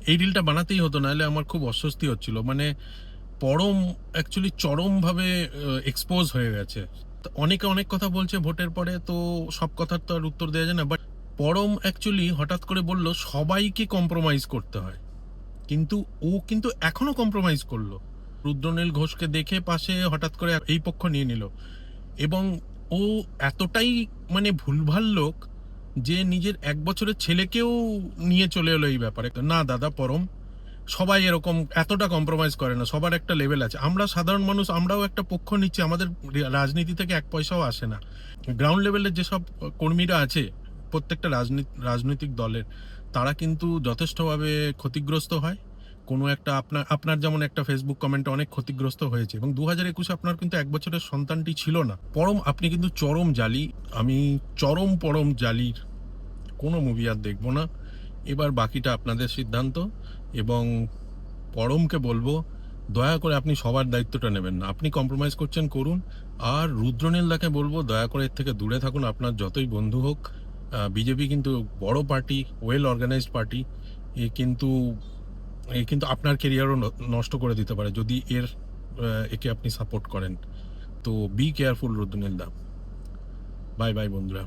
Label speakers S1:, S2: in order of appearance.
S1: এই রিলটা বানাতেই হতো, নাহলে আমার খুব অস্বস্তি হচ্ছিল। মানে পরম অ্যাকচুয়ালি চরমভাবে এক্সপোজ হয়ে গেছে। তো অনেকে অনেক কথা বলছে ভোটের পরে, তো সব কথার তো আর উত্তর দেওয়া যায় না। বাট পরম অ্যাকচুয়ালি হঠাৎ করে বলল সবাইকে কম্প্রোমাইজ করতে হয়, কিন্তু ও কিন্তু এখনো কম্প্রোমাইজ করলো। রুদ্রনীল ঘোষকে দেখে পাশে হঠাৎ করে এই পক্ষ নিয়ে নিল, এবং ও এতটাই মানে ভুলভাল লোক যে নিজের 1 বছরের ছেলেকেও নিয়ে চলে এলো এই ব্যাপারে। না দাদা পরম, সবাই এরকম এতটা কম্প্রোমাইজ করে না, সবার একটা লেভেল আছে। আমরা সাধারণ মানুষ, আমরাও একটা পক্ষ নিচ্ছি, আমাদের রাজনীতি থেকে 1 পয়সাও আসে না। গ্রাউন্ড লেভেলের যেসব কর্মীরা আছে প্রত্যেকটা রাজনৈতিক দলের, তারা কিন্তু যথেষ্টভাবে ক্ষতিগ্রস্ত হয়। কোনো একটা আপনার আপনার যেমন একটা ফেসবুক কমেন্টে অনেক ক্ষতিগ্রস্ত হয়েছে, এবং 2021-এ আপনার কিন্তু 1 বছরের সন্তানটি ছিল না। পরম আপনি কিন্তু চরম জালি। আমি পরম জালির কোনো মুভি আর দেখবো না। এবার বাকিটা আপনাদের সিদ্ধান্ত। এবং পরমকে বলবো, দয়া করে আপনি সবার দায়িত্বটা নেবেন না। আপনি কম্প্রোমাইজ করছেন করুন। আর রুদ্রনীলদাকে বলবো দয়া করে এর থেকে দূরে থাকুন, আপনার যতই বন্ধু হোক। বিজেপি কিন্তু বড় পার্টি, ওয়েল অর্গানাইজড পার্টি। কিন্তু কিন্তু আপনার কেরিয়ারও নষ্ট করে দিতে পারে যদি একে আপনি সাপোর্ট করেন। তো বি কেয়ারফুল রুদ্রনীলদা। বাই বাই বন্ধুরা।